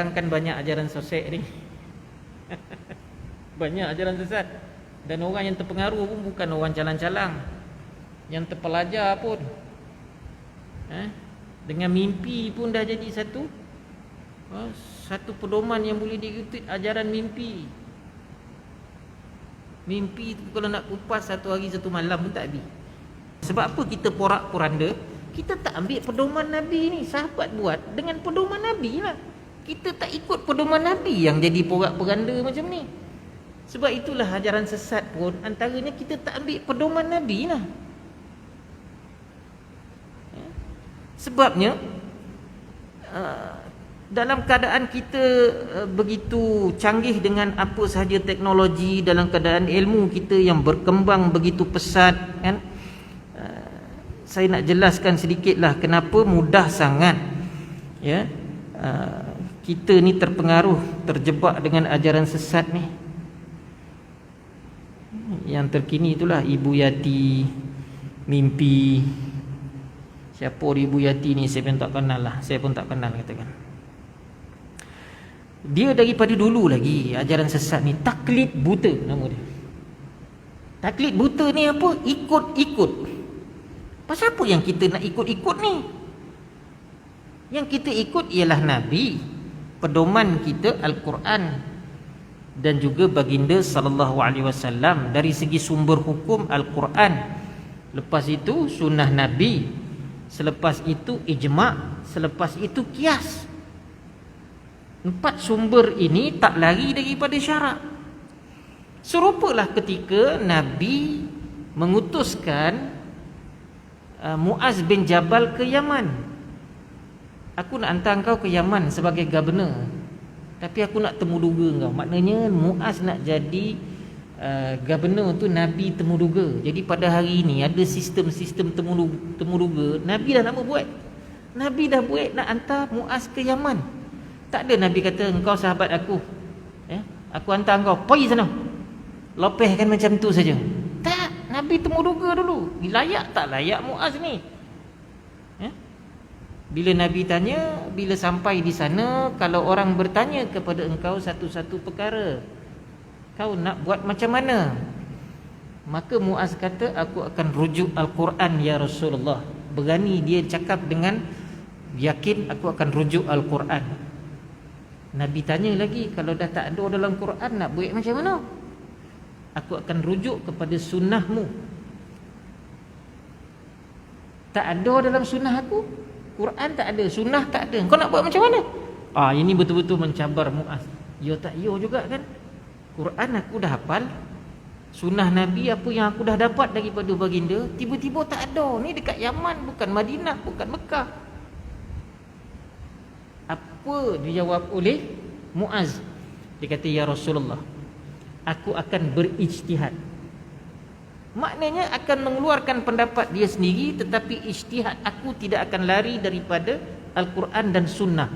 sekarang kan banyak ajaran sesat ni. Banyak ajaran sesat. Dan orang yang terpengaruh pun bukan orang calang-calang, yang terpelajar pun. Dengan mimpi pun dah jadi satu pedoman yang boleh diikuti, ajaran mimpi. Mimpi tu kalau nak kupas satu hari satu malam pun tak habis. Sebab apa kita porak-poranda? Kita tak ambil pedoman Nabi ni. Sahabat buat dengan pedoman Nabi lah. Kita tak ikut pedoman Nabi yang jadi porak-poranda macam ni. Sebab itulah ajaran sesat pun antaranya kita tak ambil pedoman Nabi lah. Sebabnya dalam keadaan kita begitu canggih dengan apa sahaja teknologi, dalam keadaan ilmu kita yang berkembang begitu pesat kan, saya nak jelaskan sedikitlah kenapa mudah sangat ya kita ni terpengaruh, terjebak dengan ajaran sesat ni. Yang terkini itulah Ibu Yati, mimpi. Siapa Ibu Yati ni saya pun tak kenal lah. Saya pun tak kenal katakan. Dia daripada dulu lagi ajaran sesat ni taklid buta nama dia. Taklid buta ni apa? Ikut-ikut. Pasal apa yang kita nak ikut-ikut ni? Yang kita ikut ialah Nabi, pedoman kita Al-Quran dan juga baginda sallallahu alaihi wasallam. Dari segi sumber hukum Al-Quran, lepas itu sunnah Nabi, selepas itu ijma', selepas itu qiyas. 4 sumber ini tak lari daripada syarak. Serupalah ketika Nabi mengutuskan Muaz bin Jabal ke Yaman. Aku nak hantar kau ke Yaman sebagai governor, tapi aku nak temuduga kau. Maknanya Muaz nak jadi governor tu Nabi temuduga. Jadi pada hari ini ada sistem-sistem temuduga. Nabi dah nak buat. Nabi dah buat nak hantar Muaz ke Yaman. Tak ada Nabi kata engkau sahabat aku, aku hantar engkau pergi sana, lopehkan macam tu saja. Tak, Nabi temuduga dulu, layak tak layak Muaz ni. Bila Nabi tanya, bila sampai di sana, kalau orang bertanya kepada engkau satu-satu perkara, kau nak buat macam mana? Maka Muaz kata, aku akan rujuk Al-Quran ya Rasulullah. Berani dia cakap dengan yakin, aku akan rujuk Al-Quran. Nabi tanya lagi, kalau dah tak ada dalam Quran nak buat macam mana? Aku akan rujuk kepada sunnahmu. Tak ada dalam sunnah aku, Quran tak ada, sunnah tak ada, kau nak buat macam mana? Ini betul-betul mencabar Muaz. Ya tak ya juga kan. Quran aku dah hafal, sunnah Nabi apa yang aku dah dapat daripada baginda, tiba-tiba tak ada. Ni dekat Yaman, bukan Madinah, bukan Mekah. Apa dijawab oleh Muaz? Dia kata, ya Rasulullah, aku akan berijtihad. Maknanya akan mengeluarkan pendapat dia sendiri, tetapi ijtihad aku tidak akan lari daripada Al-Quran dan sunnah.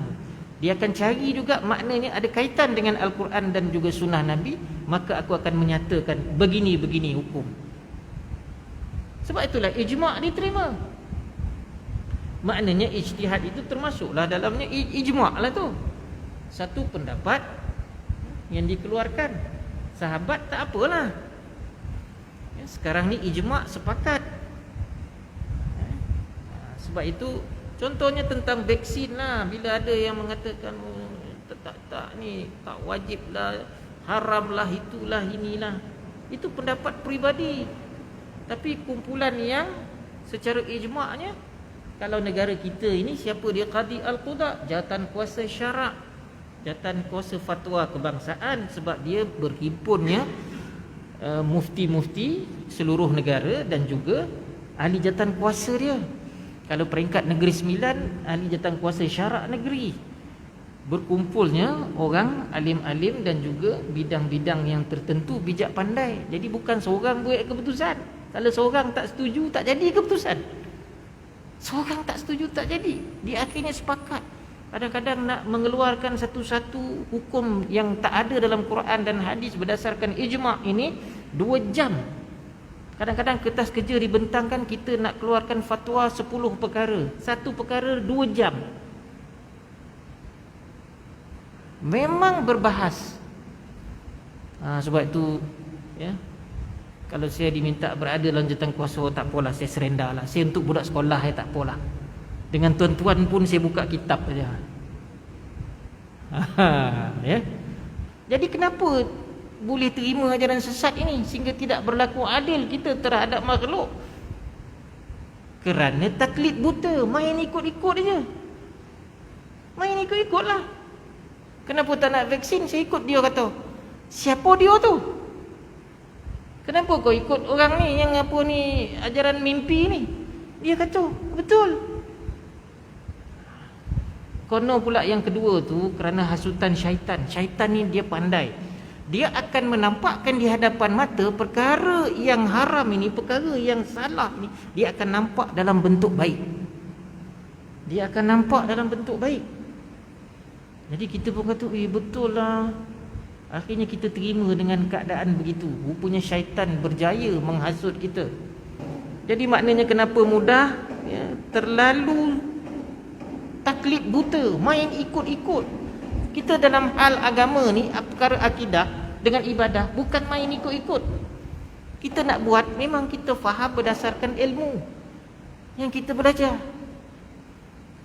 Dia akan cari juga maknanya ada kaitan dengan Al-Quran dan juga sunnah Nabi, maka aku akan menyatakan begini-begini hukum. Sebab itulah ijma' diterima. Maknanya ijtihad itu termasuklah dalamnya ijma' lah tu. Satu pendapat yang dikeluarkan. Sahabat tak apalah. Sekarang ni ijma' sepakat. Sebab itu contohnya tentang vaksin lah. Bila ada yang mengatakan tak ni tak wajib lah, haram lah, itulah, inilah. Itu pendapat peribadi. Tapi kumpulan yang secara ijma'nya, kalau negara kita ini siapa dia? Qadi Al-Qudah, jawatan kuasa syarak, jawatan kuasa fatwa kebangsaan. Sebab dia berhimpunnya mufti-mufti seluruh negara dan juga ahli jawatan kuasa dia. Kalau peringkat Negeri Sembilan, ahli jawatan kuasa syarak negeri. Berkumpulnya orang alim-alim dan juga bidang-bidang yang tertentu, bijak pandai. Jadi bukan seorang buat keputusan. Kalau seorang tak setuju, tak jadi keputusan. Seorang tak setuju, tak jadi. Dia akhirnya sepakat. Kadang-kadang nak mengeluarkan satu-satu hukum yang tak ada dalam Quran dan hadis berdasarkan ijma' ini 2 jam. Kadang-kadang kertas kerja dibentangkan, kita nak keluarkan fatwa 10 perkara. Satu perkara 2 jam. memang berbahas. Sebab itu ya, kalau saya diminta berada dalam jawatan kuasa, tak apalah, saya surrender lah. Saya untuk budak sekolah, saya tak apalah. Dengan tuan-tuan pun saya buka kitab saja. Ya. Jadi kenapa boleh terima ajaran sesat ini sehingga tidak berlaku adil kita terhadap makhluk? Kerana taklid buta, main ikut-ikut aja. Main ikut-ikutlah. Kenapa tak nak vaksin? Saya ikut dia kata. Siapa dia tu? Kenapa kau ikut orang ni yang apa ni, ajaran mimpi ni? Dia kata, betul. Kono pula yang kedua tu kerana hasutan syaitan. Syaitan ni dia pandai. Dia akan menampakkan di hadapan mata perkara yang haram ini, perkara yang salah ni, dia akan nampak dalam bentuk baik. Dia akan nampak dalam bentuk baik. Jadi kita pun kata, betul lah. Akhirnya kita terima dengan keadaan begitu. Rupanya syaitan berjaya menghasut kita. Jadi maknanya kenapa mudah ya, terlalu taklid buta, main ikut-ikut. Kita dalam hal agama ni, perkara akidah dengan ibadah, bukan main ikut-ikut. Kita nak buat, memang kita faham berdasarkan ilmu yang kita belajar.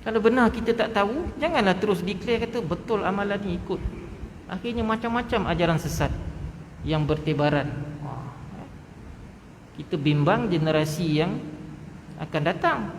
Kalau benar kita tak tahu, janganlah terus declare kata betul amalan ni, ikut. Akhirnya macam-macam ajaran sesat yang bertebaran. Kita bimbang generasi yang akan datang.